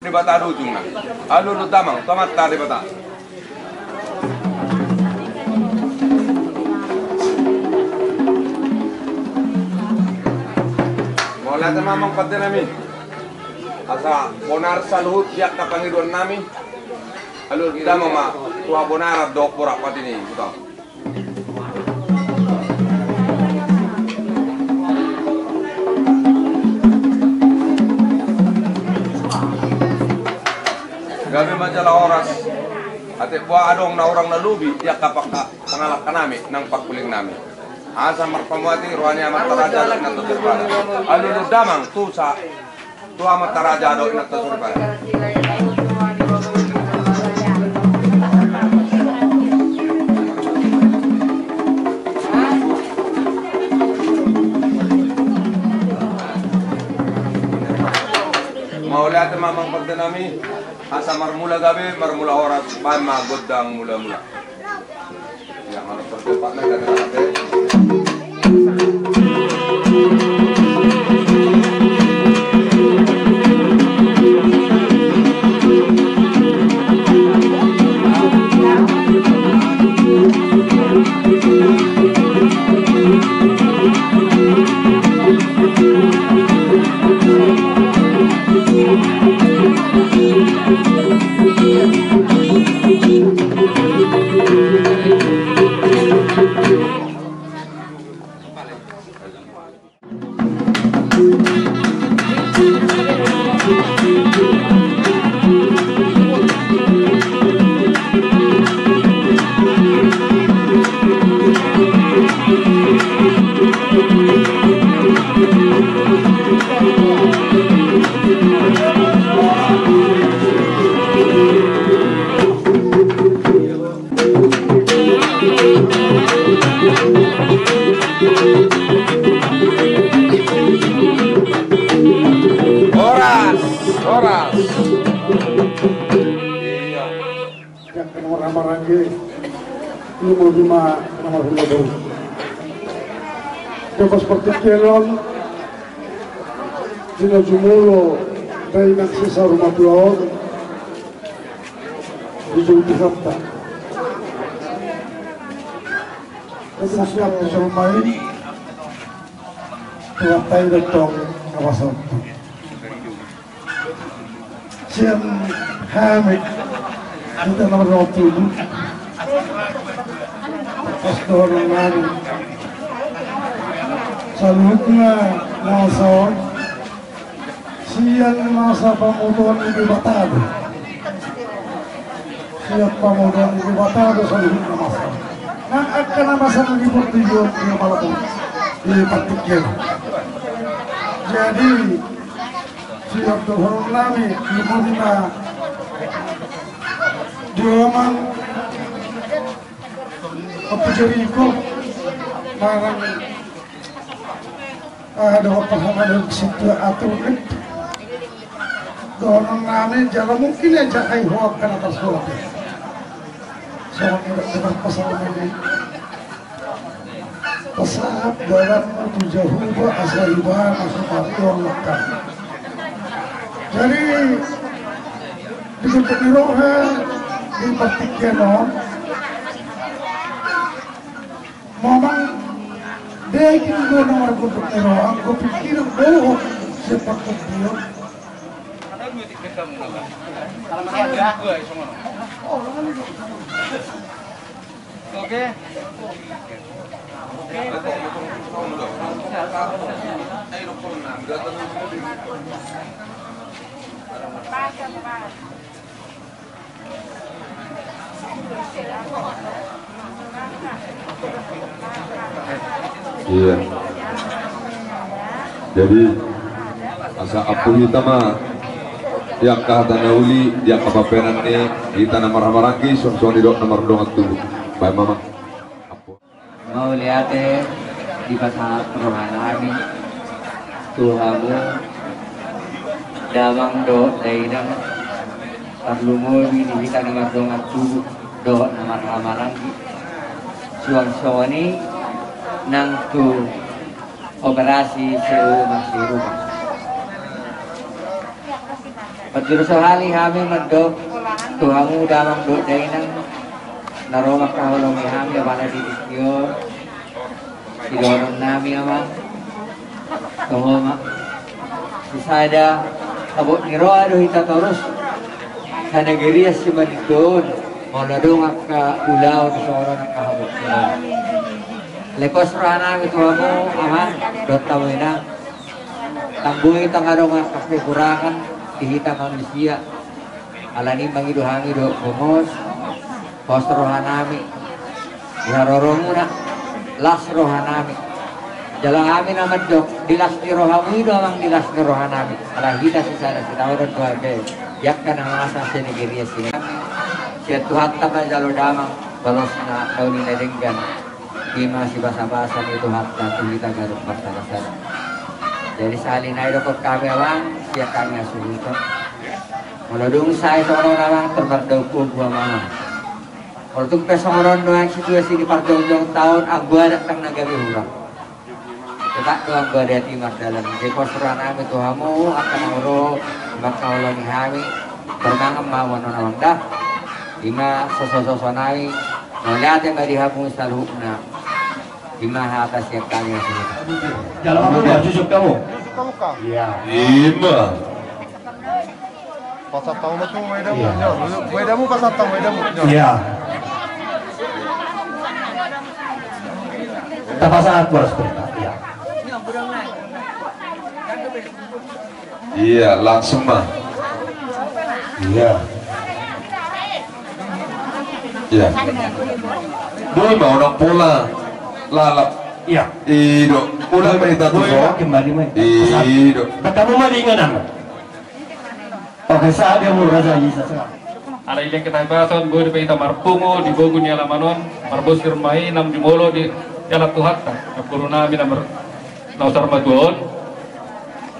di bata ujung na. Alulu damang tomat tadi bata. Wala ta mamang pati namin. Asa bonar sa luhut diak na Panginoon namin. Alulu damang ma tuwa bonar dok borak pati ni buta. Gabi majalah oras. Ate buah adong na orang nalubi diak kapak pangalak kanami nang pagkuling namin. Asa marpamuati ruhani amat taraja na tuturpada. Alulu damang tu amat taraja do na tuturpada. Maulihat mamang pagdanami asa marmula gabi marmula oras pan magodang mula-mula. Ya mana pertepat na kata. Dapat seperti kelon Dina Jumulo dari naksisa rumah blog di Jumti Hafta itu siap disermai Tuatai Retong kawasan Sian Hamid kita nomor 20 pas dorongan selanjutnya nasa siang masa pemutuan Ibu Batado siap pemutuan Ibu Batado selanjutnya masa nah akan masa lagi bertujuan di Malang di Patikir jadi siap dohorong nami dimana diaman apa jadi ikut marang ada pemahaman situ atau dorong nami jalan mungkin aja kai hoak kan atas sekolah soal dengan pasal ini pesawat dalam tujuh hubah asal ibadah masuk orang lekat jadi di roha di Patikeno memang dia ingin gue nomor untuk Eroa, gue pikir bohong seperti dia. Oke. Iya. Jadi asa apu kita mah yang kahatan uli yang kepaperan ni kita nomor hamarangki son didok nomor dongat tubuh. Baik mama. Mau lihat di pasar rohani Tuhamu damang do daidang perlu mau ini kita nomor dongat tubuh do nomor hamarangki suang soni nang tu operasi seu masih rumah Pagdirusohali kami magdo, tuhamu damang do day nang naromak kahulong kami wala di isyo. Silonon nami amang tuhuma. Bisada abot ni Roa do hitatorus sa nagirias si Manidon moladong ka ulaw sa oras ng kahabot nila. Lekos rana ito mo aman dot taway na tambuhi tangarong ang kakukurakan ihita manusia alani mangiduhangi do bumos pos rohanami yarorong muna las rohanami jalan amin naman dok dilas ni rohamu itu amang dilas ni rohanami alahita si sana si tawaran keluarga yak ka nang asa sa Nigeria sini siya Tuhan tama jalo damang balos na daw nila denggan di masih basa-basa ni Tuhan datu kita garuk basa-basa jadi salin na ito kami awang siya kami asuhito maladung sa ito orang terbardaw po buwa mama kalau pesong orang doang situasi di pardong tahun agua datang nagabi hurang tak tuang gua dari timur dalam jekos rana itu hamu akan uro bakal lagi kami bermangam mawon orang dah lima sosok-sosonai melihat yang dari hamu salhukna lima atas yang kami sini jalan kamu udah cucuk kamu Iya. Lima. Pasatang mo ito, may damo. May damo, pasatang, may damo. iya tapasan aku harus berita iya Iya, langsung mah. iya Iya. Doi mau orang pola lalap. iya Ido, udah berita tuh. Boleh kembali main Ido. kamu mah diingat oke saat dia mau rasa Isa Ala ile kita bahasan gue di marpungo di bogun ya lamanon marbos kirmai nam jumolo di jalan tuhatta kuruna mina nausar maduon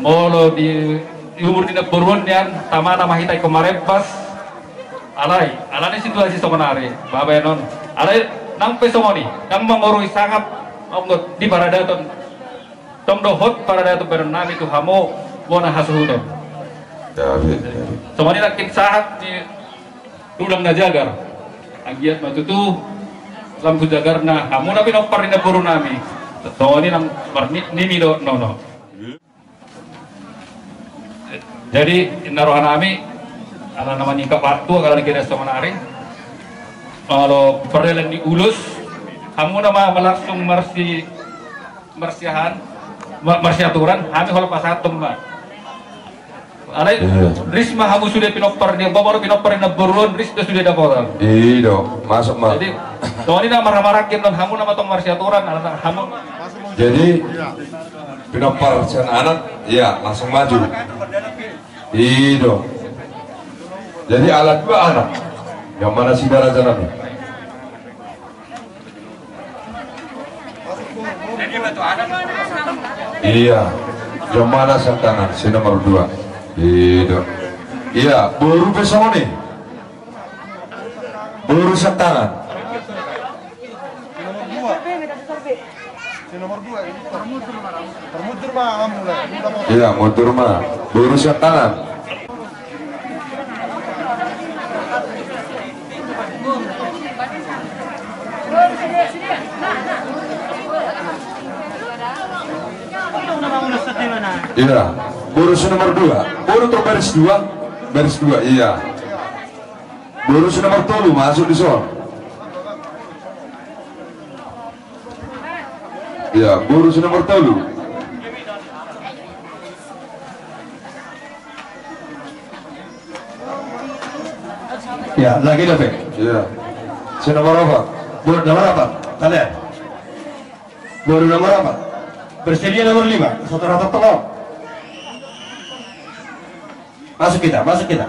molo di umur dina burun yan tamana mahita kemarin pas alai situasi sokonare babe non alai nang pesomoni nang mangoroi sangat omngot di paradaton tong dohot paradaton bernami tu hamo wona hasuhudon David. somoni nakin sahat di tulang na jagar agiat matutu lampu jagar na kamu na pinopar na puro nami so ini nang nini do no jadi naruhan nami ala naman yung kapatu kalau nagkira sa manari kalau perdelan di ulus kamu na malangsung marsiaturan kami kalau pasatum ba alay risma kamu sudah pinopar dia baru pinopar na buruan risma sudah dapat Ido, masuk mah. jadi so ini na marah-marakin dan kamu nama tong marsiaturan ala kamu Jadi pinopar sen anak, ya langsung maju. Ido. Jadi alat dua anak. Yang mana saudara jalan? Iya. Yang mana sang kanan? Si nomor 2. Ido. Iya, buru besok nih. Buru sang tangan. Nomor 2, termudur mah kamu lah. Iya, mundur mah. Buru sang tangan. Iya, burus nomor 2. Buru untuk baris 2. Baris 2, iya. Burus nomor 3 masuk di sol. Iya, burus nomor 3. ya lagi dapat Iya. Si nomor apa? baru nomor apa kalian baru nomor apa bersedia nomor 5 satu rata telur masuk kita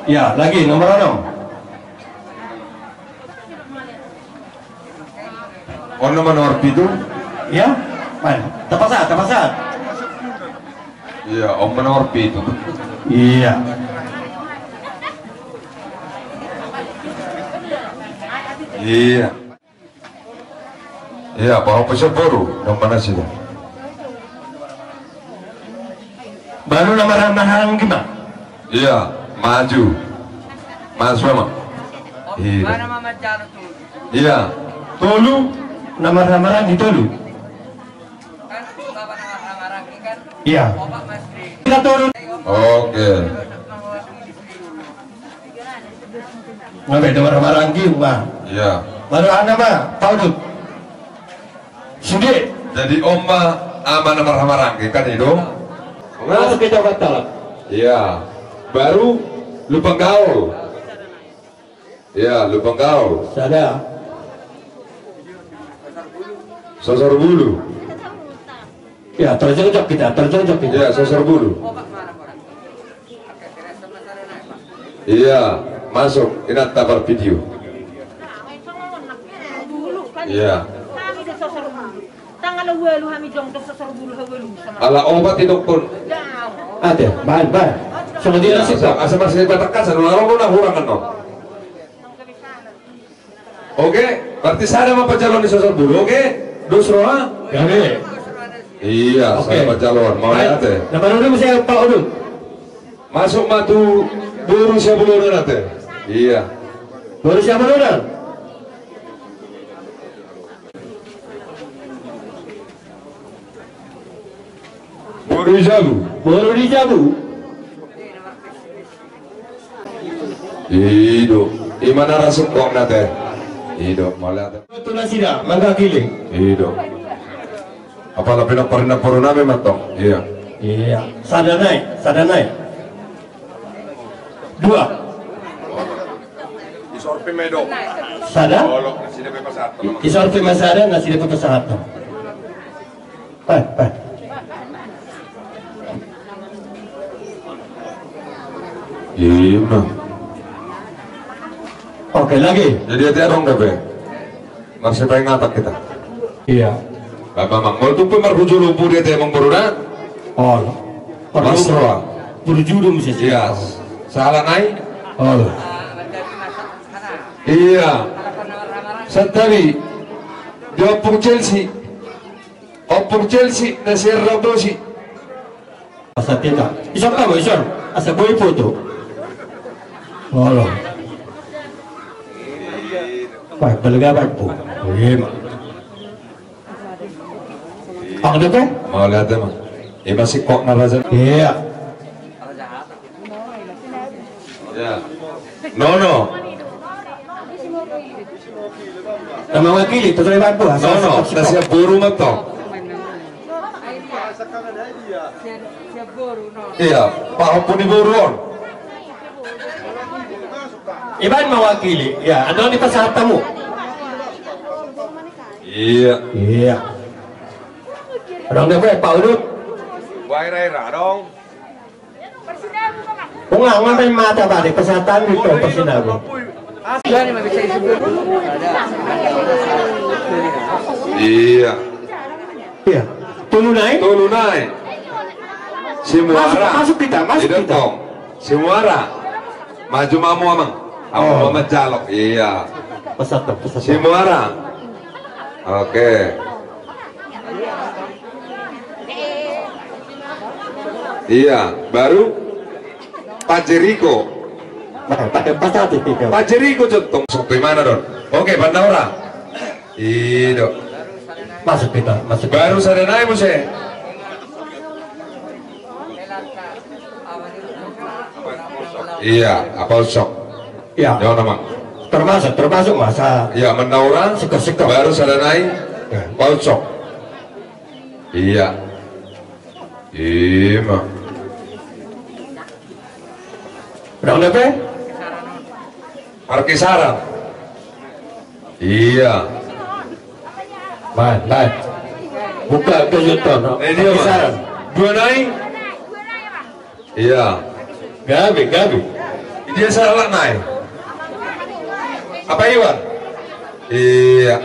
ya lagi nomor 6 Oh, nomor 7. ya mana tepat saat Iya, om nomor 7. iya Iya. Iya, bawa pesawat baru. Yang mana sih? Baru nama-nama gimana? Iya, maju. Mas Mama. Iya. Iya. Tolu, nama-nama di Tolu. Iya. Kita turun. Oke. Ngapain nama-nama lagi, Pak? Iya. Baru anak mah, tahu tuh. Sudah. Jadi Oma ama nama rangki kan itu? Masuk ke Jawa Barat. Iya. Baru lupa gaul. Iya, lupa gaul. Sada. Sosor bulu. Ya, tercocok kita, tercocok kita. Iya, sosor bulu. Iya, masuk. Ini tabar video. Iya. Tanggal walu kami jongtok sesar bulu walu sama. Ala obat itu pun. Ada, bahan. Sama dia sih. Asa masih batakan sana orang nak hurang kan no. Oke, berarti saya mau calon di sosor bulu, oke? Dusroa? Ya, deh. Iya, saya mau calon. Mau lihat ya? Nama dulu saya Pak Udut. Masuk matu buru siapa bulu nanti? Iya. Baru siapa dulu? Buru jabu. Baru di Jabu. Hidup. Imana rasuk kok nanti? Hidup, mau lihat? Betul sida, mangga kiling. Hidup. Apalah pindah perindah puruna memang toh? Iya. Iya. Sada naik. Dua. Isorpi medo. Sada. Olok sini bebas satu. Isor masada nasi dapat satu. Pak. Iya. Oke lagi. Jadi hati dong deh. Masih pengen ngatak kita. Iya. Bapak Mang, mau tuh pemerhuju lumpur dia emang beruna? Oh. Masroa. Berjudul mesti. Iya. Salah naik? Oh. Iya. Santali. Di opung Chelsea. Opung Chelsea na si Radosi. Asa tita. Isor kamu isor. Asa boy foto. Oh. Pak balik po. Iya. Ang dito? Mau lihat emang? Masih kok narajan? Iya. Ya. No. Nama wakili, tutuloy ba po? No. Nasi buru mato. Iya. Pak pun iburon. Iban mawakili. Ya, ano ni pasahata mo? Iya. Iya. Orang na ba, Pak Udut? Waira dong. Kung nga may mata ba, di pasahatan dito, pag sinabi. Iya. Iya. Tulunay? Tulunay. Si Muara. Masuk kita. Tidak dong. Si Muara. Maju mamu amang. Aku Muhammad Jalok. Iya. Pasata. Si Muara. Oke. Iya. Baru Pak Jericho. Pakai pasata ito. Pak Jericho contoh. Masuk di mana don? Oke, Bandaura. Iya. Masuk kita. Baru sada naik mo siya. Iya, Apolsok. Iya. Yang nama. Termasuk masa. Iya, Mendaura. Seko. Baru sada naik. Apolsok. Iya. Iya. Orang na ba? Arkisaran. Iya. Baik. Buka ke Yuton. Ini apa? Dua naik. Iya. Gabi. Dia salah naik. Apa Iwan? Iya.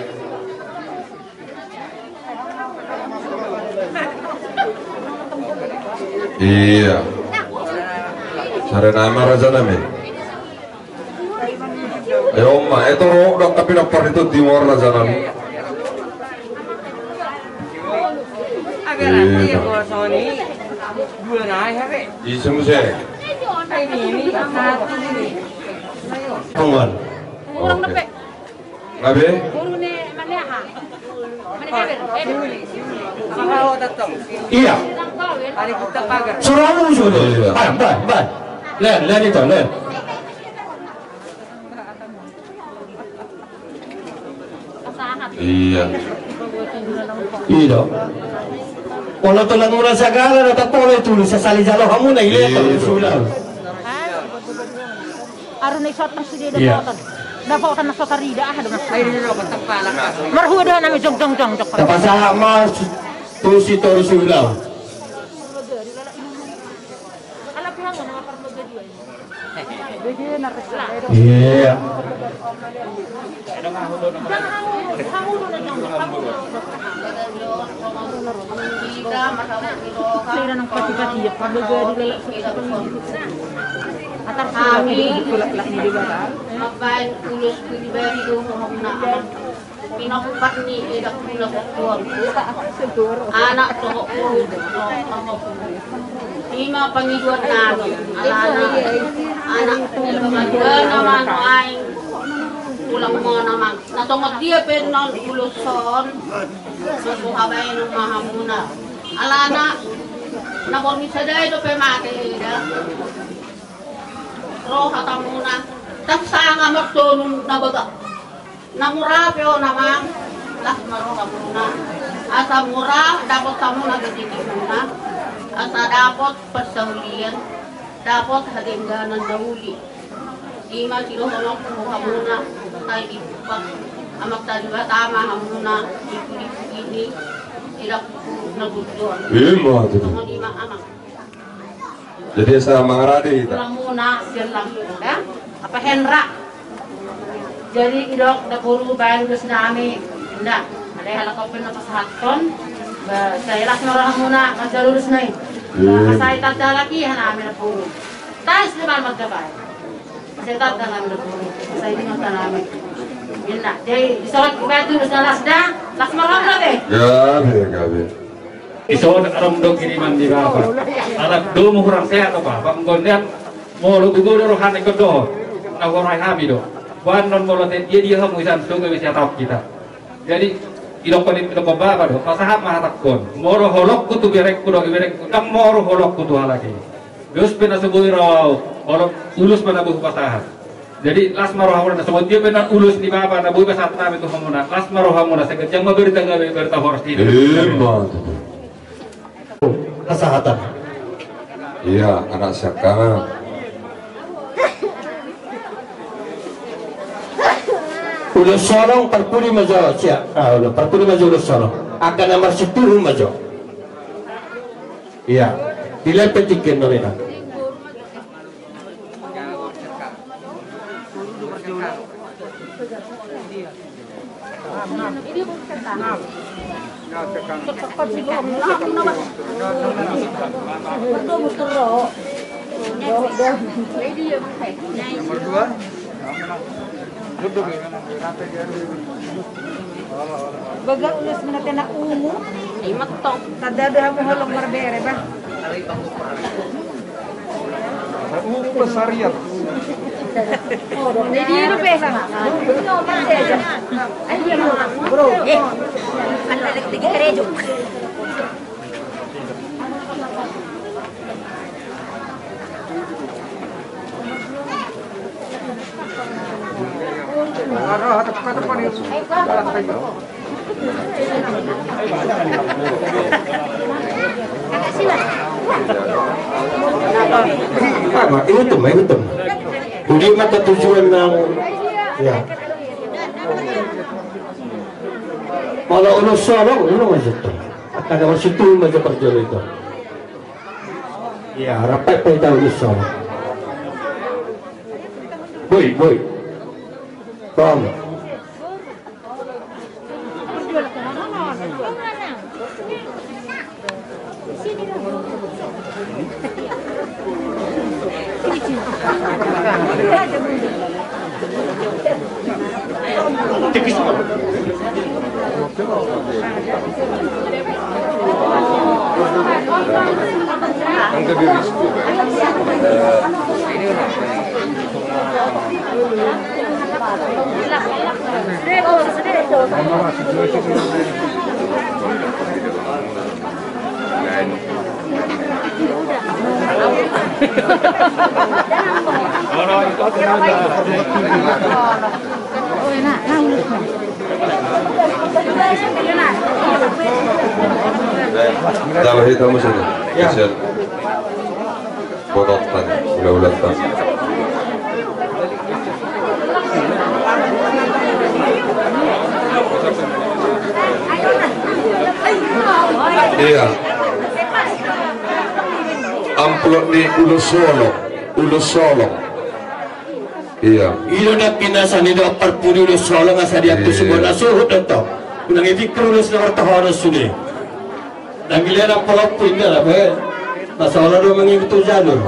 Iya. Sada nama raja namin. Oma, ito ro dok tapi dokter itu timur raja namin. Iya. Dua na hari. Isemuse. Ini satu ini. Pangwan. Orang Oke. nepek. Ngabe? Guru ni mana ha? Mana heber? Kalau datang. Iya. Hari kita pagar. Suramu sudah. Iya. Ban. Len itu, len. Kasahat. Iya. Iya. Kalau tulang mula sagala na tapole tulo sa salijalo kamu na ile to sulam. Aron ni shot ng sige Iya. dapat. Dapat na sa karida ah dengan. Ay dito patang palak. Marhuwa daw namin jong. Tapasama tu si to sulam. Alam ko nga na parang video. Video na resla. Iya. Sila ng pati-pati pagbaga dilala sa atar kami kulak-lak ni digara. Mabain ulos pribadi do na pinakupat ni idak pula ko anak to ko lima pangiduan namin anak naman ay ulang mo naman natungot dia pero non uluson masuhabay ng mahamuna alana nabormi sa dahil do pemate roh katamuna tagsanga magtunong nabaga namurapyo naman las maro kamuna asa mura dapat kamu nagdidikit muna asa dapat pasaulian dapat hadingganan dahuli ima silo holong kumuha muna tayo ipak amak tadi ba tama hamuna ikulit ini tidak nagudyon Iya, tuh. mga lima amak Jadi saya mengerti kita. lang muna lang ya apa Hendra jadi idok na puro bayan gusto namin hindi alay halakaw pa na pasahaton saya las marang muna magdalulus na yun kasay tagdalaki namin na puro tayo naman magdabay kasi tagda namin na puro kasay din ang namin yun na jadi isorot bayan dulus na las marang lagi Gabe. Iso aram do kiriman di bapa. Anak do mo kurang sehat apa? Panggondian mo lu guru rohani ko do. Na gorai hami do. Wan non mo lote dia hamu isan so ke bisa tap kita. Jadi ilok pani ilok bapa do. Pasahap mah takon. Moro holok kutu berek kudo berek kam moro holok kutu halaki. Deus pena sebui raw. Holok ulus mana buh pasahap. Jadi las marohamuna sebut dia benar ulus di bapa na buh pasat na itu hamuna. Las marohamuna sekejang maberita ngabe berita horas ini. Iya, Kesehatan. iya, anak siapa? Ulos sorong perpuri majo siya. Ulo perpuri majo ulos sorong. Akan nomor 10 majo. Iya. Tidak petikin mereka. Baga ulos mo natin na umo. ay matong Tadada mo holong marbere ba? Umu besariat. Hindi yun pesa nga. Bro. Ang lalagtig ka rejo. Tama, iutom. Hindi matatujuan ng ya. Kalau ulos sorong, ulo majo to. At nomor 10 majo perjolo itu. Ya, rapat pa itaw ulos sorong. Boy. Tama. Ang kabiris ko. Täällä on tämmöisen asian ponottan, uleuletta. Iya. Amplop ni ulo solo. Iya. Ilo na pinasa ni do parpuni ulo solo nga sa diak tu subon asuhut to. Kunang ifikir ulo sa tahara suni. Nangilian ang polop pinda la be. Masalah do mengikuti jalur.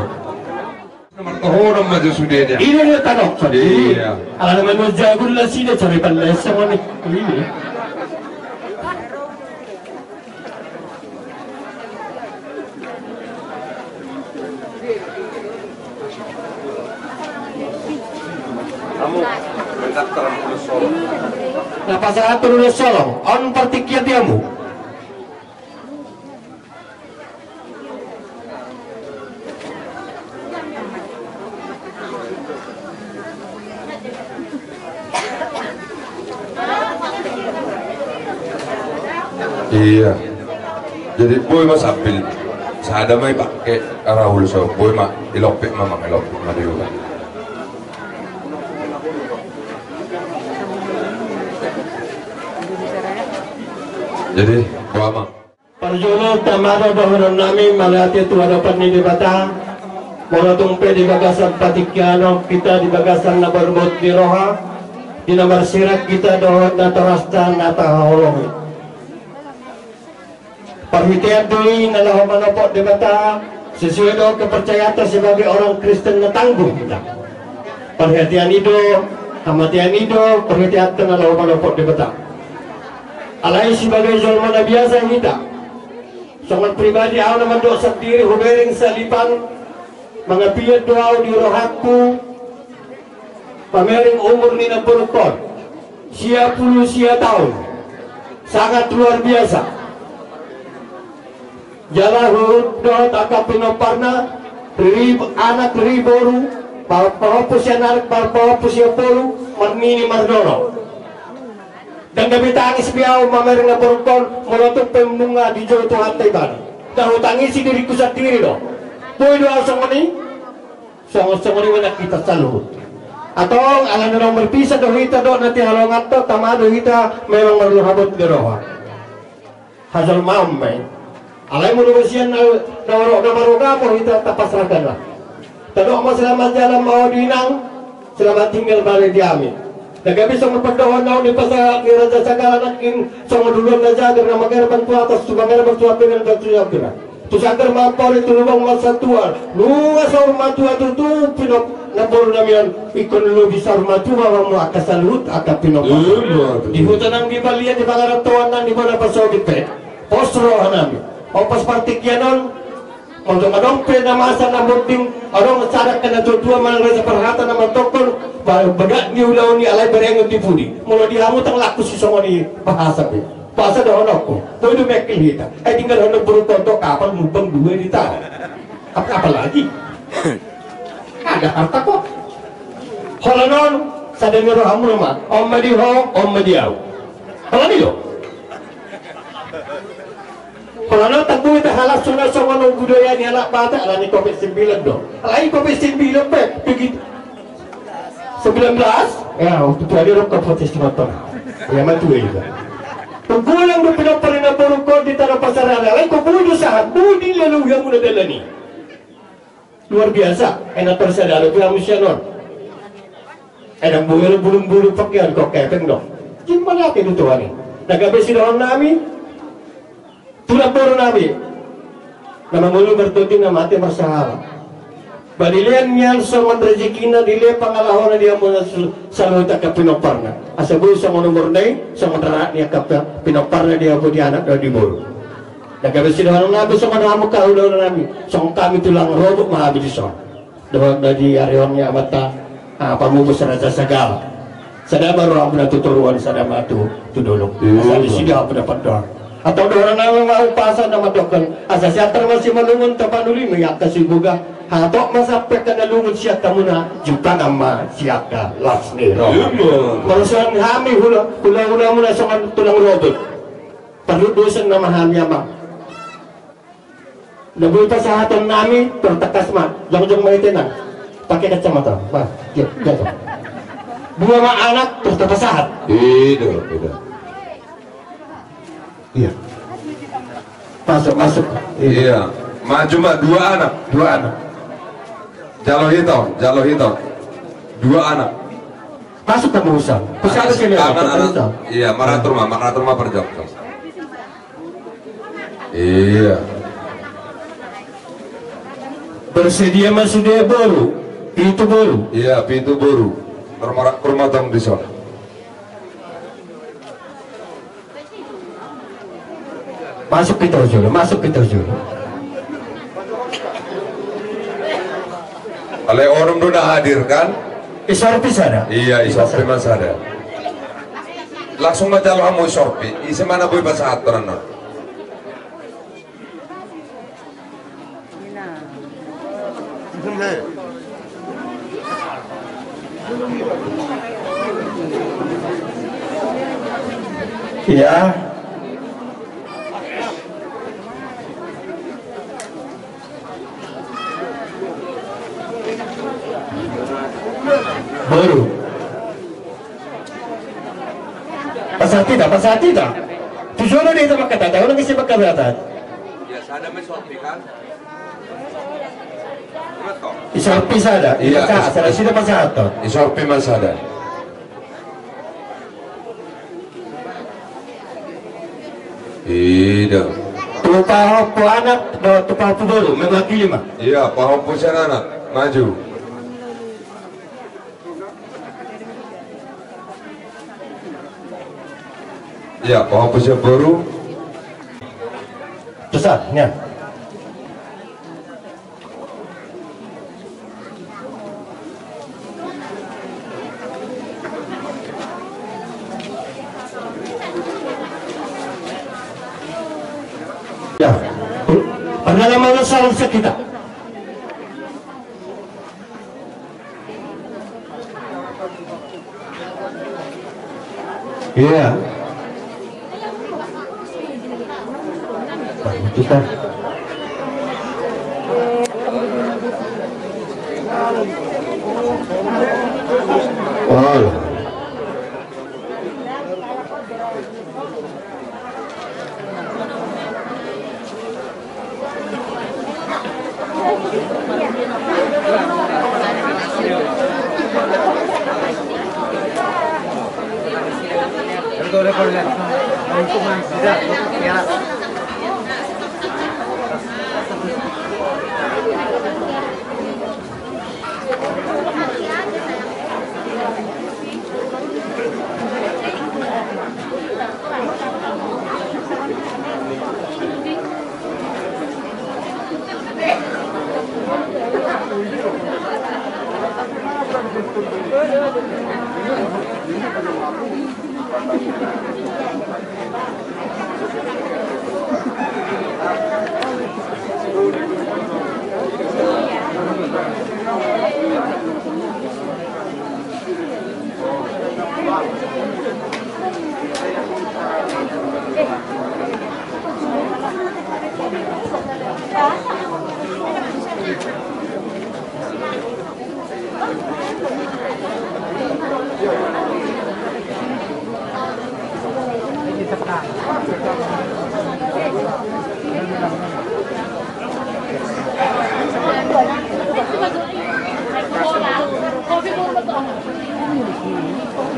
Nomor tahun maju sudah dia. Ilo na tanok sa di. Iya. Ala naman mo jagul la sila cari panles sa mga ini. Kamu mendaftar ulo solo. Napasarap ulo solo. On partikya diamu. Iya. Jadi boy mas apil. Sada may pakai Rahul so boy ma ilopik mamang ilopik madiulah. Jadi mama. Parjolo tamara bahwa nami malati tu hadapan ni di bata. Mula tumpe di bagasan patikyano kita di bagasan na berbot di roha. Di nomor sirat kita dohot na terasta na tahawalong. Perhatian dui nalah manopok di bata sesuai dengan kepercayaan sebagai orang Kristen na tangguh kita. Perhatian itu, kematian itu, perhatian nalah manopok di bata. Alai sebagai zulmana biasa kita. Sangat pribadi aku nama doa sendiri hubering salipan mengapian doa di rohaku pamering umur ni na berukon sia puluh sia tahun sangat luar biasa. Jala huruf doa takap pinoparna anak riboru bahwa yang anak bahwa yang polu marmini mardono. Dan kami tangis biau mamer na berukon menutup pemunga di jauh Tuhan Tuhan. Tahu tangisi diriku sendiri doh. Boy doa songoni mana kita salut. Atau alam orang berpisah doh kita doh nanti halongat doh tamado kita memang perlu habut geroha. Hasil mamai. Alai munusian nawaroga por kita tapasrakan lah. Tadok selamat jalan mau dinang selamat tinggal balik diamin. Nagabi sa magpagdawan na ni pasa ni Raja Sagala nakin sa madulong na jagar na magarapan po atas sumagara magsuwapin ng dagsuyag na. Tusagar mapawin tulubang masatuan. Lunga sa urmatua tutu pinok na bolo namin ikon lubi sa urmatua mo akasalut akapinok. Dihutan ang gibalian di pangaratuan na di mo na pasogit pe. Posrohan namin. O paspartikyanon untuk adompe na masa na munding adong sadak kana tutua man rasa perhata na matokon bagat ni ulaw ni alay berengon di pudi mulo di hamu tang laku si songo ni bahasa pe bahasa do onoko to do mekil hita ay tinggal hono buru konto kapal mubang dua di ta apa lagi ada harta kok holanon sadeng ro hamu ma om madi ho om madi au holani do kalau tangguh itu halal sungai sama budaya ni anak bata ala ni COVID-19 dong. Lain COVID-19 pe begitu 19 ya waktu tu ada rokok protes motor. Ya matu juga. Tunggulang do pinaparin na borukod di tanah pasaran lain ko budo sa budi lalu yang muna dalani. Luar biasa. Enak tersadar itu yang musyanon. Enak bulung-bulung pakaian kok kepeng dong. Gimana ke itu ani? Nagabe sidang nami Tulah poro nabi, nama mulu bertutin nama mati bersahala. Badilian yang sama rezekina dile pangalahonan dia muna selalu tak pinoparna. Asabu sama nomor nai sama terak dia kap pinoparna dia pun di anak dari buru. Nagabi sinahan nabi so kanamo ka ulo na namin. So kami tulang robot mahabi di so. Dapat dari arionnya mata pamubos na sa sagal. Sada baru ako natuturuan sa dama tu tudulog. Asa di sida ako dapat doon. Atau doon na namin maupasan na madokan. Asa siya masih malungon tapanuli mayak kasibuga. Hatok masapek ka nalungon siya tamuna juta nama siya ka lasnero. Manusia hami hula muna sa tulang robot. Paludusan na mahami amang. Nabuta sa haton namin, tertakas ma, jong-jong maitinan. Pakai kacamata, ma, gitu. Dua ma anak tertapasahat. Iya. Iya. Masuk. Iya. Cuma 2 anak. Jalo hitam. 2 anak. Masuk ke urusan. Pusat sini. Iya, maratur mah perjok. Iya. Bersedia sudah baru, pintu baru. Iya, pintu baru. Rumah tang di sana. Masuk kita dulu. Oleh orang udah hadir kan? Isorpi sana. Iya, isorpi mas ada. Langsung aja lo mau isorpi. Isi mana boy bahasa aturan non? Ya. Baru. Pasal tidak. Tujuan dia itu makata. Tahu lagi siapa keberatan? Ya, ada mesorpi kan? Isorpi sada. Iya. Sada sida pasal atau? Isorpi mas ada. Iya. Tupaho po anak, tupaho po baru, mewakili mah. Iya, paham punya anak maju. Iya, paham punya baru. Besar, ya. Ya, pengalaman salah kita. Iya. Kita. Oh.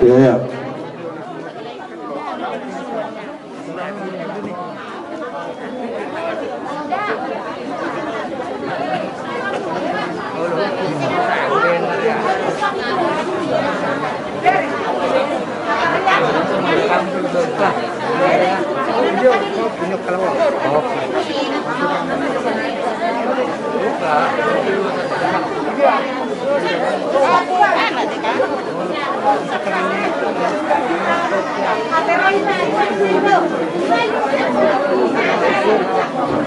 Iya.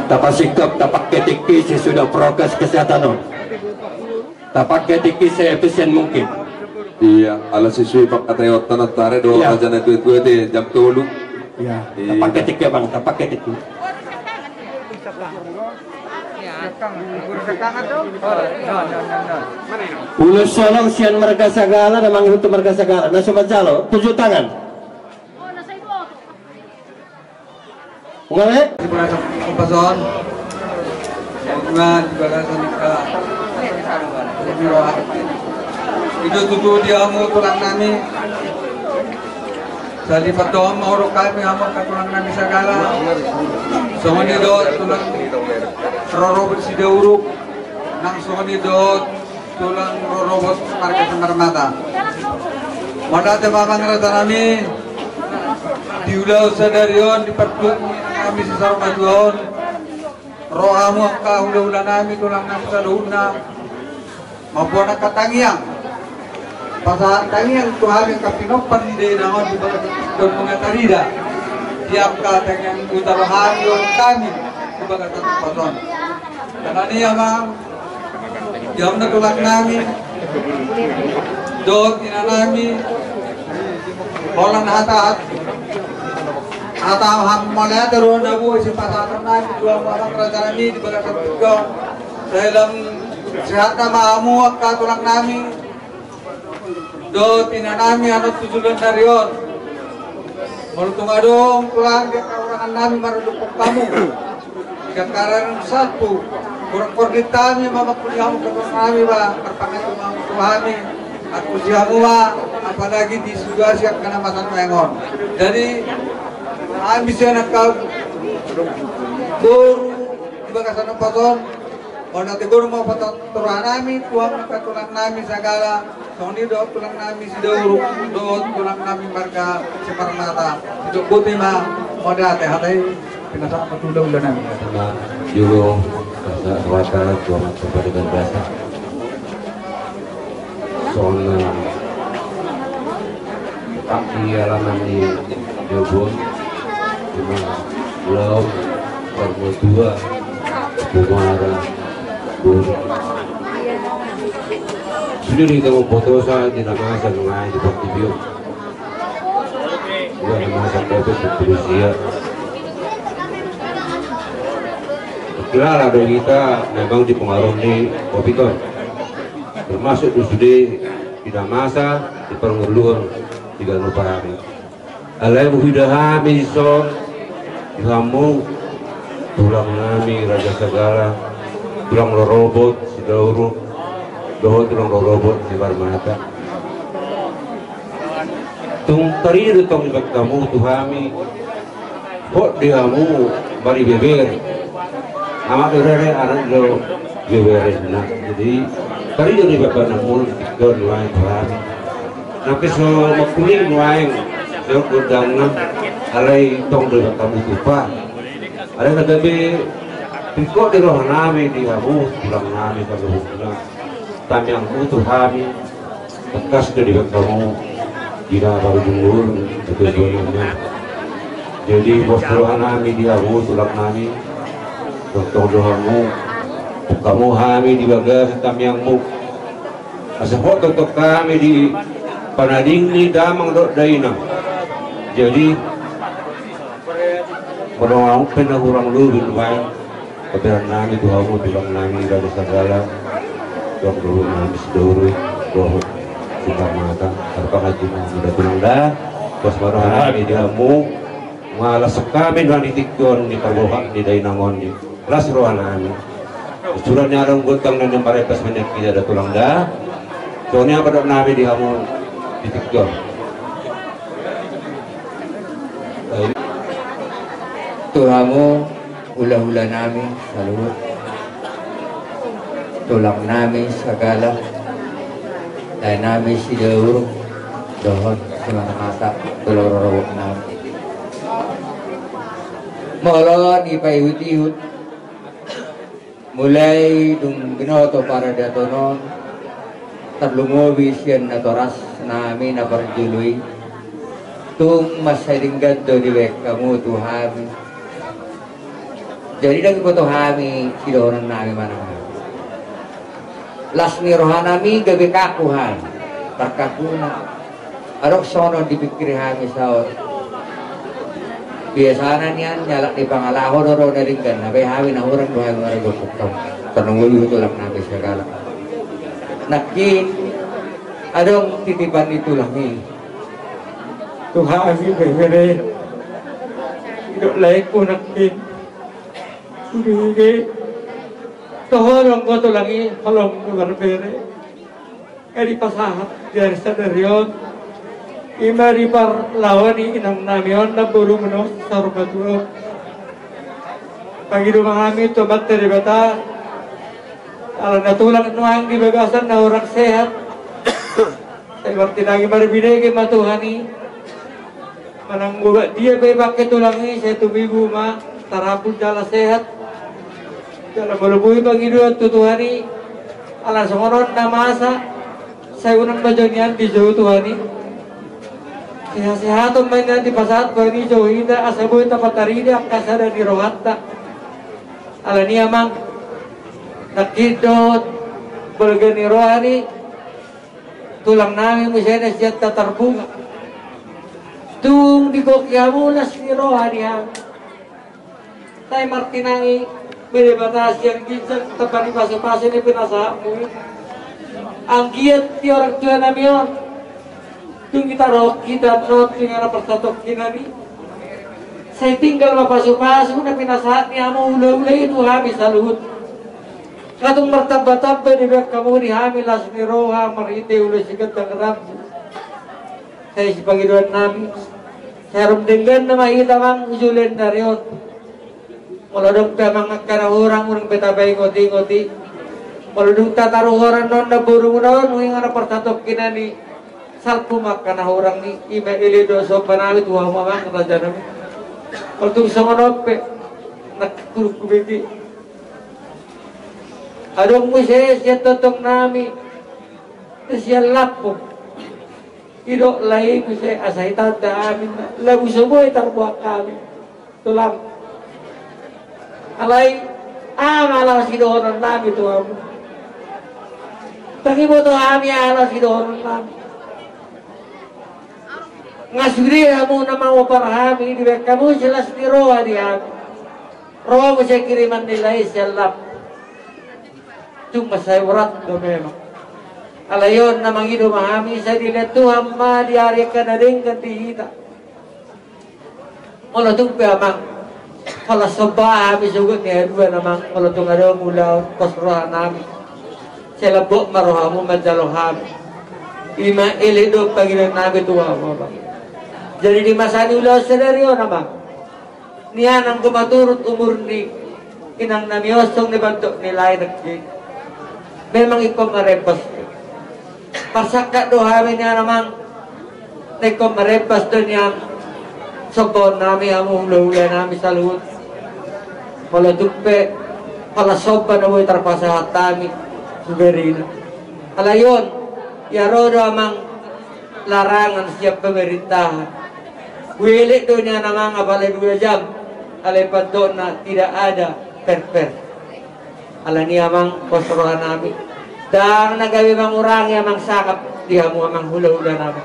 Tapak sikap, tapak ketiki sesudah prokes kesehatan. Tapak ketiki seefisien mungkin. Iya, ala siswi pak katayot tanat tare do Iya. aja na kuit jam 10. Ya, tapak ketiki bang, tapak ketiki. Ulo solong sian mereka segala dan manghutu mereka segala. Nah sobat jalo, 7 tangan. Ngale? Pason. Hubungan juga kan sonika. Itu tutu dia mau tulang nami. Sali patom mau kami hamok tulang nami segala. Somoni do tulang rorobot sidauruk. Nang somoni do tulang rorobot marga Semarmata. Modate mamang rata nami. Diulau sadarion di pertut kami sesar majuon. Rohamu angka ulah nami tulang nami saluna. Maupun angka tangiang. Pasal tangiang Tuhan yang kapinopan di dalam di bawah mengatarida. Tiap kata yang utarahan kami di bawah pason. Karena ini amang jam na tulang nami. Dot inanami. Holan hatat. Atau hammalnya terus nabu si pasatan nami dua orang kerajaan ini di bawah satu dalam sehat nama amu akka tulang nami do tinanami anut tujuan darion melutung adong tulang dia kaurangan nami maruduk kamu jika karang satu kurang korditami mama kuliamu ke nami ba terpakai tulang tuhami aku siamu ba apalagi di situasi yang kena masan mengon jadi ambisi anak kau guru di bakasan pason nanti guru mau foto tulang nami tuang tulang nami segala soni do tulang nami sidauruk do tulang nami marga Semarmata hidup putih mah moda teh hatai pinasa patula ulah nami sama juru bahasa Sumatera tuang dengan bahasa soalnya tak di halaman di Jogja cuma pulau Formosa 2 Bumara sudah kita mau foto saya di nama saya mengai di Portibio juga nama saya David di Rusia kira ada kita memang dipengaruhi Kopiton termasuk di tidak masa di Pernguluan 3 hari alai muhidah miso kamu tulang nami raja segala tulang robot sidauruk doh tulang robot di Semarmata tung tari tong ibak kamu tuhami kok diamu bari beber amak berere anak do beber nah jadi tari dari bapak namun tiga nuai tuhami nanti so makuling nuai do kudangna alai tong do kamu tupa alai kagabi piko di roh nami di amu tulang nami kalau bilang tanyang utuh kami bekas dari kamu tidak baru jumur ketujuannya jadi bos tulang nami di amu tulang nami dokter doamu kamu kami di bagas tamyangmu asapot untuk kami di panading ni damang dok dainang jadi orang pernah kurang lebih baik kebenaran nami Tuhanmu tulang nami dari segala dong dulu nami seduru doh kita mata tanpa haji sudah bilang dah bos baru nami diamu malas kami dan ditikon di perbohak di dainangon di las rohan nami suratnya orang gotong dan mereka sebanyak tidak ada tulang dah soalnya pada nami diamu ditikon Tuhamu ulah-ulah nami saluhut tulang nami segala dan nami sidauruk dohon Semarmata tulang rorok nami molon ipayut-ihut mulai dung binoto para datonon terlungobi siyan na toras namin na parjului tung masalinggad do diwek kamu Tuhan. Jadi lagi po Tuhami sidoran namin manang las ni rohanami gabi kakuhan terkakuna arok sono dipikir kami saot biasanya niyan nyalak di pangalaho doro dari kan nabe hawi na orang dua orang gopok tanungul itu lang nabe segala nakit adong titipan itu lang ni Tuhami bebere hidup laik ko nakit Udah tohorong ko to langi halong ko berbere edi pasahat dari sadarion imari par lawani inam namion na buru menos sarubatuo pagi rumah kami tobat dari bata ala natulang nuang di bagasan na orang sehat saya berarti lagi berbina ke matuhani manang buat dia bebak ke tulangi saya tubigu ma tarapun jala sehat dalam berbuih bagi dua tutuhani ala songoron na masa saya unang bajonian di jauh tuhani sehat-sehat mainan di pasat bani jauh indah asaboy tapatari dia kasada di rohatta ala ni amang nakidot bergani rohani tulang namin musya na siya tatarbunga tung di kokyamu nas ni rohani ha tay martinangi Bede batas yang ginseng tepat di pasir-pasir ini penasamu. Ang giat ti orang tua namion. Tung kita roh kita not dengan persatok kinani. Saya tinggal mapasu-pasu na pinasahat ni amo ula-ula itu habis saluhut. Katung martabat-tabba di bek kamu ni hamil las ni roha marite ula sikat ang rabu. Saya si pagiduan namin. Saya rumdenggan na makita mang ujulen darion. Maladong ka mga orang betabay ngoti-ngoti. Maladong tataruh orang non na burung non wing ana pertatok kinani salpumak kana orang ni ima ilido so panawit wa mamang raja nami. Kaltung songonope nakkuruk kubiti. Adong mo siya totok nami. Siya lapo. Ido lahi mo siya asaitan ta amin. Lagu sebuah tarbuak kami. Tulang. Alay, malah si doon namin ito amo. Taki mo ito kami, alas si doon namin. Nga suri mo na mga parahami, di ba? Kamu sila si Roa di kami. Roa mo siya kiriman nila siya lap. Itong masayurat na memang. Alayon na mga idumahami sa dila Tuhan ma, diari ka na rin kantihita. Mula itong piyamang. Kalau sebab habis juga ni dua nama kalau tu ada mula kosroh nabi celebok marohamu majaloham ima elido panggilan nabi tua apa jadi di masa ini ulah sederio nama nian ang kumaturut umur ni inang namiosong ni bentuk nilai negeri memang ikom marepas pasakat doa niya namang ikom marepas dunia sobon nami amu ula nami salut kalau dupe kalau sopan amu terpasahat kami suberina alayon ya rodo amang larangan siap pemerintahan wilik dunia namang abalai 2 jam alai padona tidak ada per ala ni amang kosrohan nami dan nagawi mangurangi amang sakap dihamu amang hula-hula nami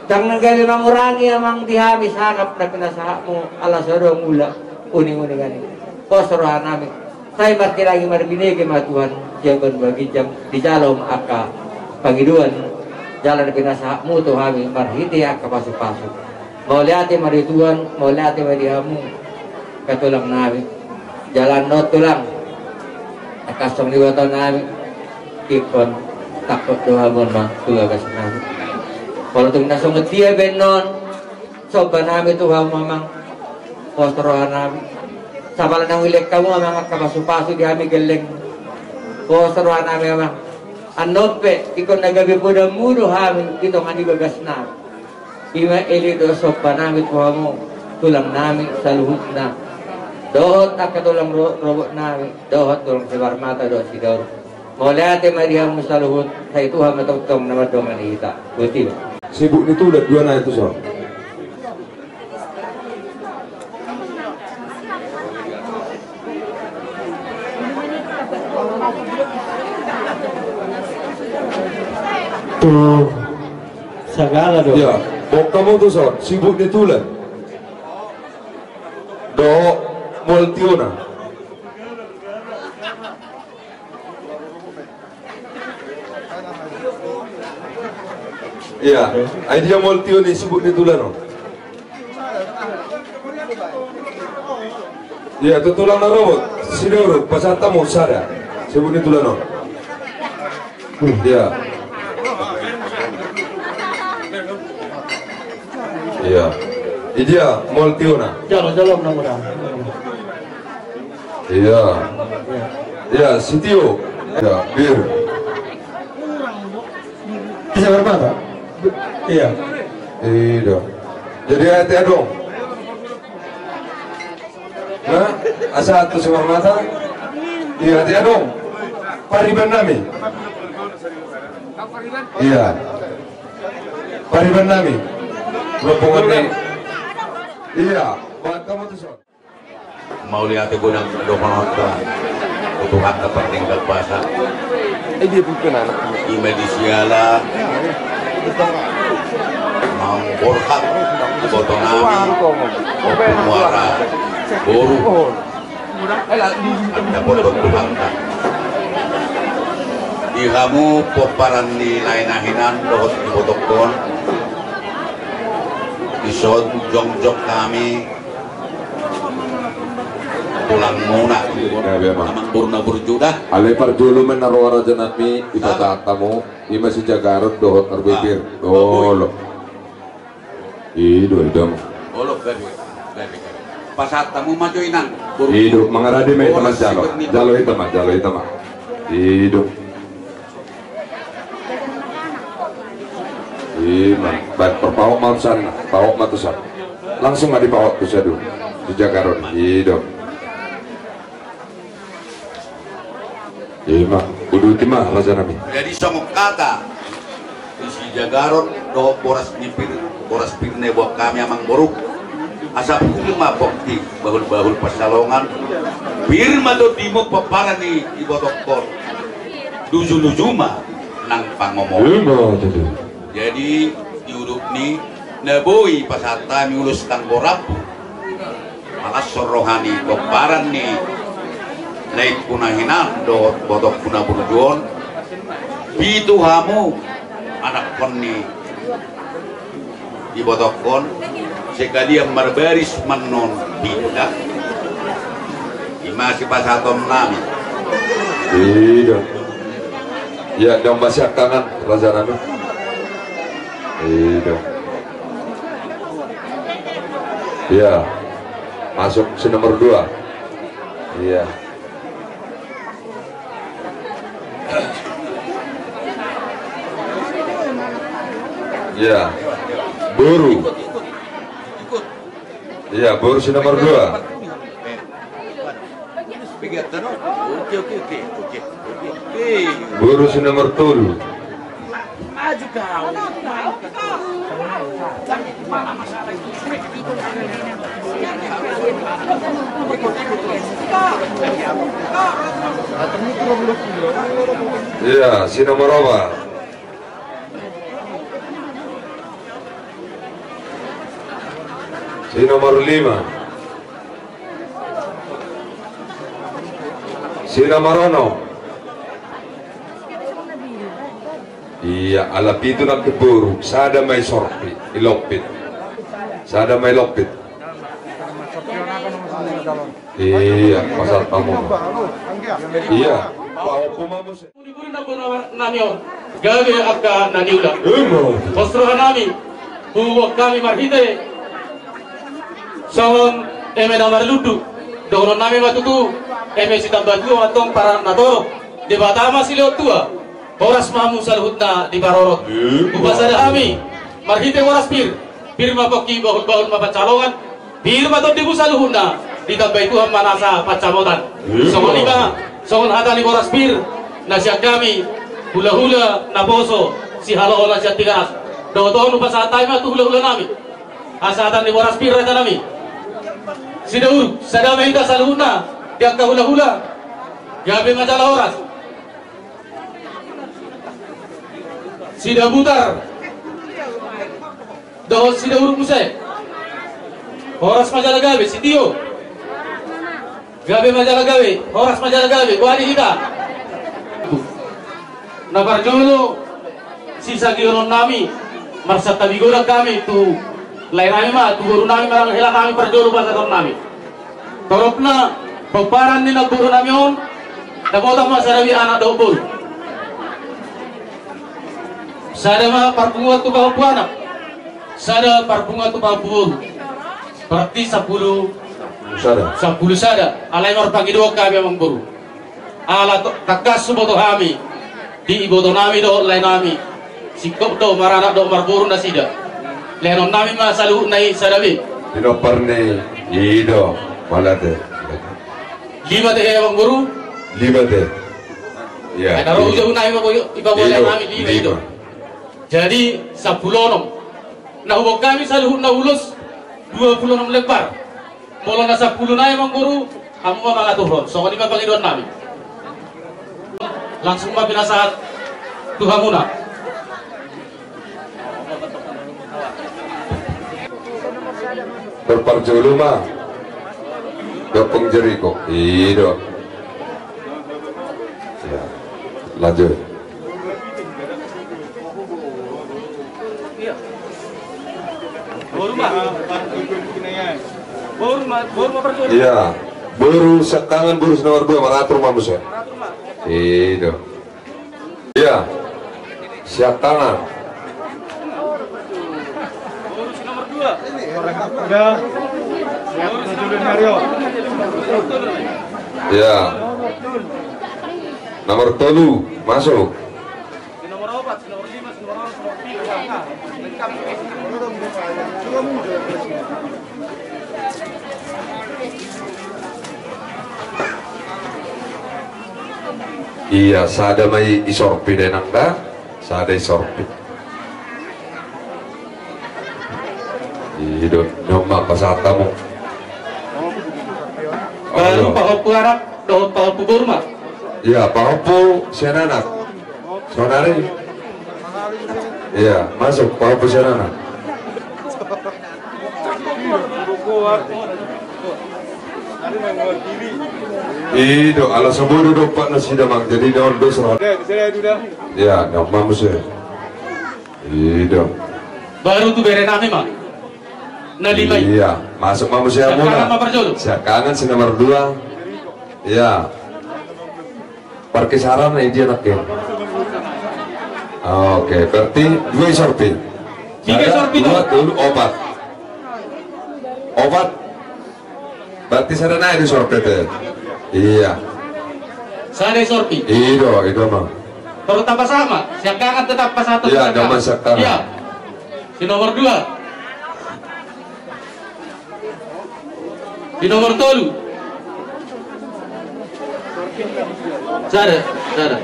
dan nagawi mangurangi amang dihami sakap na pinasahamu ala sodong ula uning-uning gani kosrohan nami saya berarti lagi marbinege matuhan jaban bagi jam di jalom aka pangiduan jalan pinasahamu tu kami marhiti aka pasuk-pasuk mau lihat marituan mau lihat marihamu katulang nami jalan not tulang akasong liwatan nami ikon takut doa mon bang tugas nami kalau tung nasong dia benon soba nami tuhan mamang postrohan nami sabala nang wilik kamu mamang kapasupasu di kami geleng postrohan nami mamang anope ikon nagabi po na mudo kami ito nga bagas na ima elido soba nami tuhan mo tulang nami sa luhut na dohot akatulang robot nami, dohot tulong si Barmata do si Daur. Mulai ate Maria musaluhut sa ituhan matutong na madongan ita. Buti ba? Sibuk itu udah dua na itu so. Tuh segala dong. Ya, bok kamu tuh so, sibuk ditulen. Do Moltiona. Iya, dia Moltiona sibuk ditulen. Iya, tutulang na robot. Sinuro, pasata mo sada. Sibuk ditulen. Iya. Iya. Dia Moltiona. Jalan-jalan mudah-mudahan. Iya. Iya, Sitio. Ya, Bir. Bisa Barmata? Iya. Iya. Jadi hati dong. Nah, asa atu si Barmata? Iya, hati dong. Pariban nami. Iya. Pariban nami. Rombongan ni. Iya, buat kamu tuh so. Mau lihat gunang dokumen untuk hak penting berbahasa. Dia bukan anak. Imedisiala mau borhak botong nami open muara boru ada botol Tuhan di kamu poparan di lain-lainan dohot di botokon di sod jong-jong kami pulang muna amang burna burjudah Alepar dulu menaruh raja nami ibadah tamu ima si Jagarut dohot terbibir dolo ido idam olo gabi pasat tamu maju inang ido mengaradi mai teman jalo hitam ido ima baik perpawak mausan pawak matusan langsung ada pawak tuh sadu di Jagarut ido ima kudu timah raja nami jadi songok kata isi Jagarut do boras pirne buat kami amang boruk asap lima bokti bahul pasalongan firma do timo paparan di botokor duju mah nang pangomong jadi diuduk ni neboi pasata miulus tang borapu malas sorohani paparan ni naik kunahinan do botok kuna burjuon pitu hamu anak koni di botokon sekali yang berbaris menon tidak masih pasatom nami iya ya dong masih kangen raja nami iya iya masuk si nomor 2 iya iya Boru. Iya, Boru si nomor 2. Boru si nomor 7. Iya, si nomor 4. Si nomor 5 si nomor 6 iya alap itu nak keburu sada may sorpi ilopit sada may lopit iya pasal tamu iya gawe akka naniula postrohan nami huwag kami marhite sawang eme namar ludu dono nami matutu eme si tambatu matong para natoro di batama silio tua horas mamu salhutna di barorot ubasada kami marhite horas pir ma poki bahul bahul mapacalongan pir matot di busaluhuna ditambah Tuhan manasa pacamotan. Songon lima, songon hatali boras bir, nasihat kami, hula-hula naboso, si halo nasihat tigaras. Doa-doa nu pasal tayo tu hula-hula nami. Asatan di boras bir rata nami. Si Daud, sadama ita saluna, dia ka hula-hula. Gabi majalah oras. Si Dabutar, doa si Daud musai. Horas majalah gawe, si Tio. Gawe majalah gawe, horas majalah gawe, kuali kita. Nabar jolo, sisa gionon nami, marsa tabigora kami tu, lain nami mah, tu guru nami marang hela kami perjolo bahasa ton nami. Toropna, peparan ni nak guru nami on, nakota mah sarawi anak dobol. Sada mah parpunga tu kau puana, sada parpunga tu kau buur. Berarti 10 sada alai mar pagi doa kami memang buru ala takas suboto kami di iboto nami do lain nami sikop do marana do marburu nasida lenon nami ma salu nai sadabi dino parne ido malate 5 teh memang buru 5 teh ya ada rojo nai iba boleh nami 5 itu jadi 10 nom nah hubung kami salu na ulus 26 lembar. Mula nasa 10 na emang guru, kamu mah mga tuhron. So kanina Panginoon namin. Langsung mah pinasahat Tuhan muna. Berparjolo mah. Gapeng Jericho. Ido. Ya. Lanjut. Iya, baru sekangan baru nomor 2 maratur mamus ya. Itu. Iya. Sekangan. Nomor 2. Udah. Siap Julian Mario. Iya. Nomor 3 masuk. Nomor 4, nomor 5, nomor 6. Iya, sada may isorpi din ang da. Sada isorpi. Ido, nyoma pasata mo. Baru pahopu harap, dohot pahopu burma. Iya, pahopu siananak. Sonari. Iya, masuk pahopu siananak. Ido, ala saburu dopak na sidamang jadi daun besar. Ya, nama musuh. Ido. Baru tu bere nami mah. Nalimai. Iya, masuk manusia muna. Sekangan si nomor 2. Iya. Perkisaran dia nakil. Oke, berarti 2 sorpi. 3 sorpi dulu obat. Obat. Berarti saya naik di sorpi teh. Iya. Sada sorpi. Itu mah. Perlu tambah sama. Sekangan tetap pas 1. Iya, nama sekangan. Iya. Di nomor 2. Di nomor 3. Sada. Sada.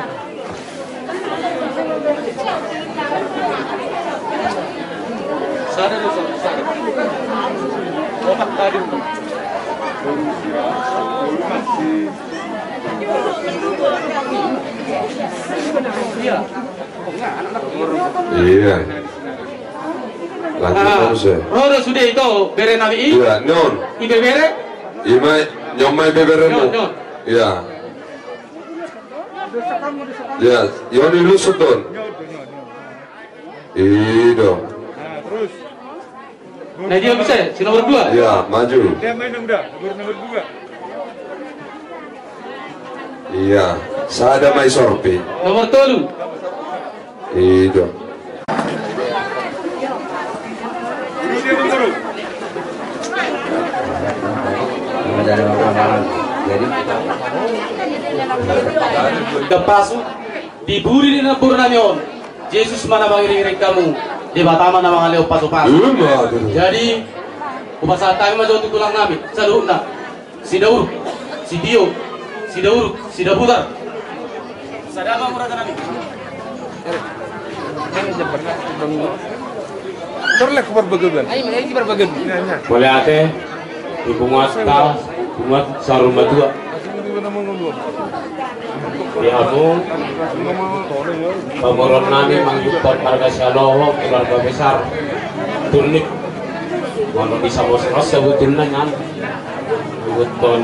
Obat tadi. Iya. Lanjut terus ya. Rodo sudah itu bere nabi i. Iya, non. Ibe bere? Ima nyomai bebere no. Iya. Iya, yoni lusutun. Ido. Nah dia bisa, si nomor 2. Iya, maju. Dia main udah, nomor 2. Iya, sada mai sorpi. Nomor 3. Ido. Kepasu diburi di napur namion. Yesus mana mengiring kamu di batama na mga leo paso-paso. Jadi umasa tayo majo tulang namin sa luhod na. si Daud, si Dio, si Daud, si Daputar. Sadama murah tanami. Terlek berbagai. Boleh ate ibu muatta buat sarung batua. Ya aku pamoron nami mangjupon harga syaloho keluarga besar tunik walau bisa bos-bos sebetulnya nyan beton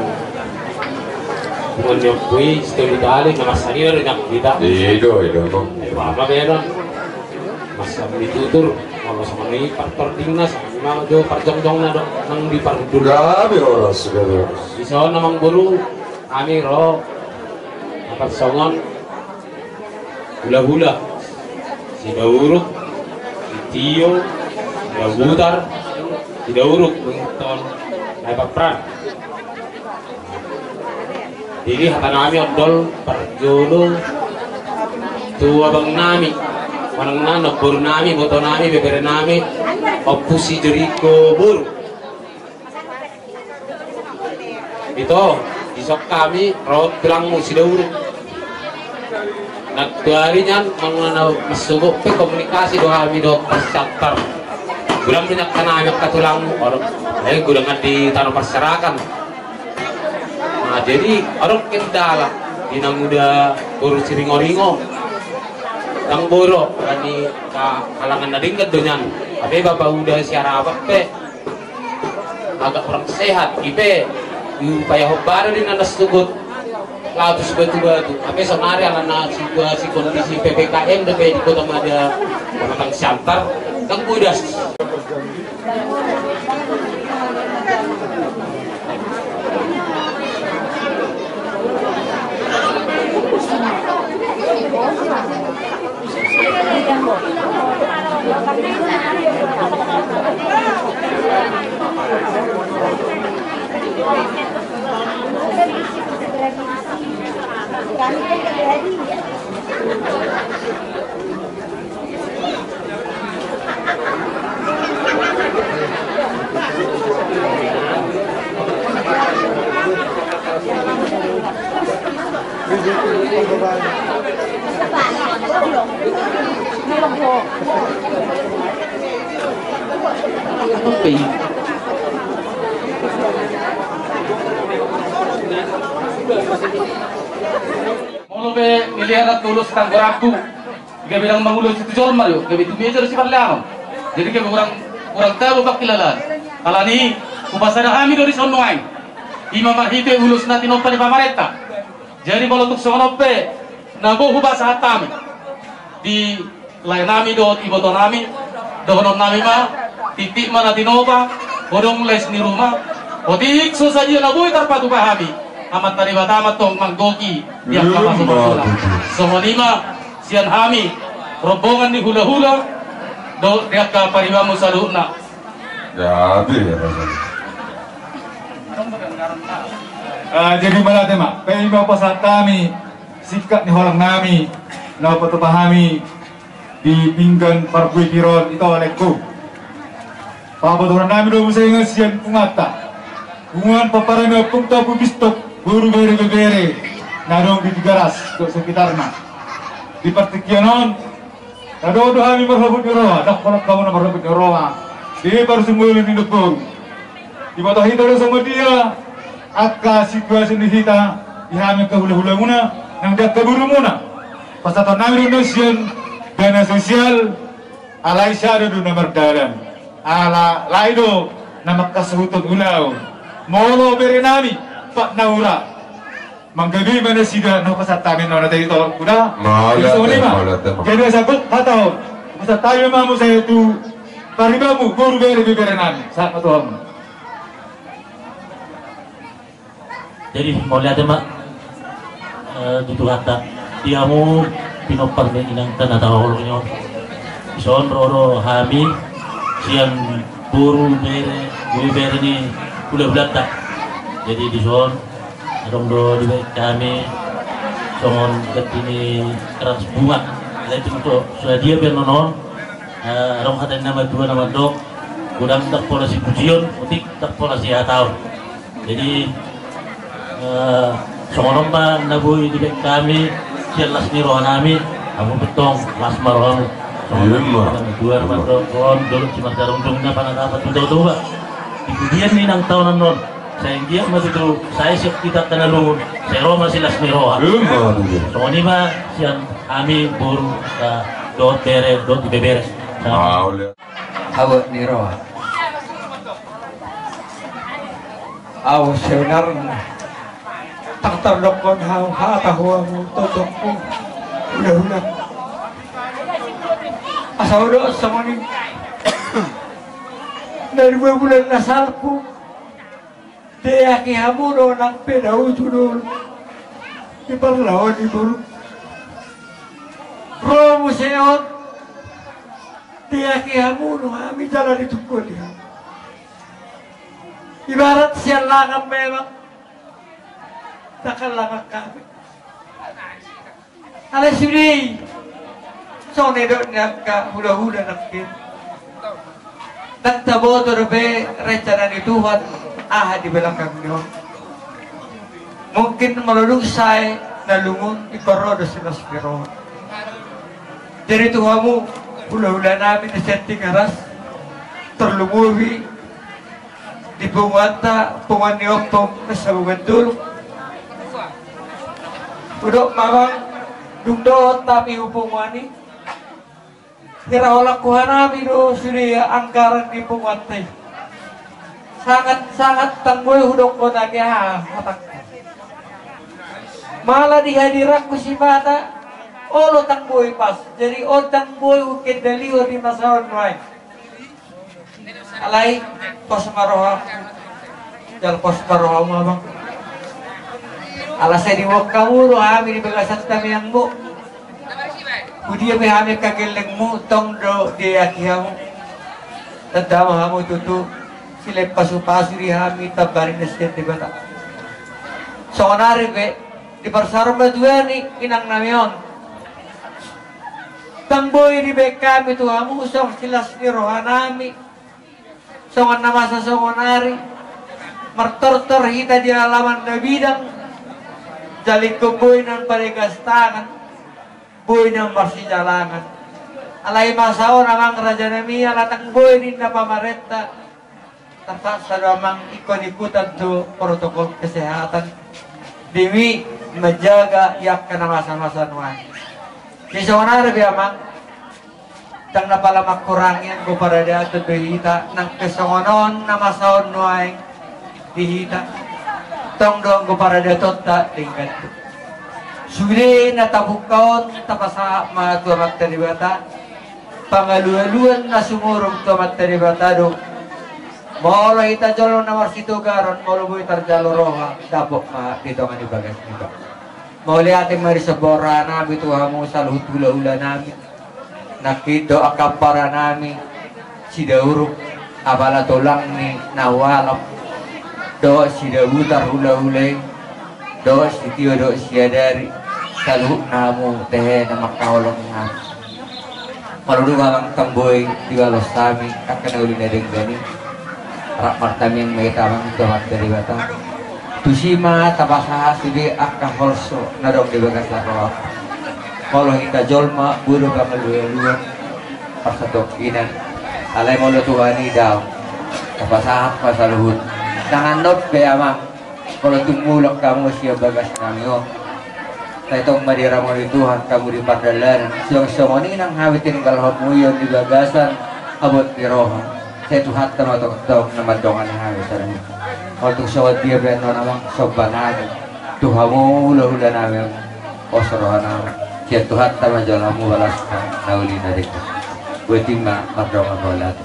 menyebui studi dali nama sanir nyak kita Ido apa beda masa ditutur kalau sama ini partor timnas memang do parjong-jongna do nang di pardur Gabi oras segala. bisa namang buru kami ro dapat songon hula-hula si Dauruk si Tio si Dabutar si Dauruk benton dapat peran jadi hata nami odol perjolo tua bang nami manang nano buru nami boto nami bebere nami opusi Jericho buru itu isok kami rawat tulangmu si Dauruk nagtuarinya mengenal masuk pe komunikasi doa kami do pascatar gulang banyak kami katulangmu orang gulang di tanah pasyarakat. Nah jadi orang kendala inang muda urus ringo-ringo tang boro kani kalangan nading kedonyan tapi bapak udah siara apa pe agak kurang sehat ipe upaya hobar di nanas tugut latus batu-batu tapi sonari ala situasi kondisi PPKM di kota Mada orang Siantar kang budas Mau be nilihat tulus tanggoraku, dia bilang mengulus itu jormal yuk, dia itu meja si parliano. Jadi dia kurang tahu bakilalan. Kalau ni upasana kami dari sonoai, imam mahite ulus nanti nompa di pamareta. Jadi kalau untuk sonope, nago hubasa hatami di lain nami do iboto nami, dohonon nami ma titik mana tinopa, bodong les ni rumah, otik so saja nago itarpatu pahami. Amat tadi batamat tong manggoki yang kapal semula. Somonima sian hami rombongan di hula-hula do dia ka paribamu saduna. Jadi Jadi malah tema, peiba pasat kami, sikat ni orang nami, na patupahami di pinggan parkui kiron itu olehku. Pabaturan nami do musa ingat sian pungata, bungan paparana pungta pubistok. Guru bere nadong di garas ke sekitarnya di pertikianon nado kami berhabut di roa dak kolak kamu na berhabut di roa di baru semua di dukung di bawah itu sama dia akka situasi di kita ihame ke hula-hula muna nang dia keburu muna pasatan nami Indonesian dana sosial alai syada do nomor dalan ala laido nama kasutut ulau molo bere nami Pak Naura manggabi mana sida no pasatamin no na dito kuda jadi sabut hatao pasatayo mamu saya itu paribamu guru bere nami saat patuham. Jadi mau lihat mak tutu kata diamu pinopar ni inang tanah tawolonyo ison roro hami siang buru bere ni bulan tak. Jadi di zon adong do di kami songon ketini keras bunga lain itu sudah dia biar nonon adong kata nama dua nama dok gudang tak pola si pujion utik tak pola si atau jadi songonom pa nabuhi di kami siya las ni rohanami ako betong las maroham dua matron dulu cuma darung na panagapat untuk ba dipudian ni ng taon non saya dia matutu saya siap kita tanalungun saya Roma silas ni roha so ni ba siya ami buru dot bere dot beberes awak ni roha aw senar tak terdokon hau hata huwa mo totokku udah asal udah sama nih dari 2 bulan nasalku dia kihamu do nang pedau tudul di parlawan ibu romo seot dia kihamu do kami jalan itu dia ibarat sialangan memang takkan langak kami ala sini so nedok nyaka hula-hula nakkin nagtaboto be rencana ni Tuhan di belakang nyo mungkin malulugsay na lungon iparo do sinas pero jadi Tuhanmu hula-hula namin na setting aras terlumuhi di pungwata pungan ni Optong na sa bugandul udok mamang dungdot tapi hupungwani kira olak kuhanami do sudah anggaran di pungwatay sangat tanggoy hudok ko na kaya hatak malah dihadiran ko si mana olo tanggoy pas jadi o tanggoy ukit dali o di masawan may alay pos maroha jal pos maroha mamang alas saya diwak kamu do kami di bagasan kami yang bu kudia may kami kageleng mo tong do di akihamu tadama hamu tutu sila pasu-pasu di kami tabarin na siya di bata so kanari be di parsaro madua ni inang namion tangboy di be kami tu hamu song silas ni rohanami songan nama sa songonari martor-tor hita di halaman na bidang jalik ko boy ng parigastangan boy ng marsijalangan alay masaw namang raja namiya latang boy din na pamarenta tanpa sa namang ikon-ikutan to protokol kesehatan demi menjaga yak na masa-masa nuan di sonar biamang tang napalamak kurangin ko para dia to hita ng kesongonon na masaw nuan dihita tong dong ko para dia tota tingkat sudah natabukon tapasa mga tuamat teribata pangaluan na sumurong tuamat teribata do maulo ita jolo na marsito garon maulo boy tarjalo roha dapok dito nga ni bagas nito mauli ating marisabora namin tuhamu sa luhut hula-hula namin nakito akampara namin si Dauruk abala tulang ni nawalap do si Dabutar hula-hulay do si Tio do si Adari saluh namu teh na makahulong nga malulungan ang tamboy di walos kami akan uli na rin gani rak martami yang may tamang tumat dari bata tusima tabasaha sibi akaholso na dong di bagas laro kalau kita jolma buru kamaluan pasatok inan alay mo lutuani daw tabasahat pasaluhut nanganot kaya mang kalau tumulak kamu siya bagas kami oh itong madira mo ni Tuhan kamu di pardalan siyong ini nang hawitin kalahot mo yun di bagasan abot ni Roha saya Tuhan tamatok-tok na madongan na hawit sa rin kalau siyawad dia beno namang sobanan Tuhan mo hula-hula namin o sa Roha namin siya Tuhan tamadyola mo walas ka na uli na rin buwiting ma madongan mo lahat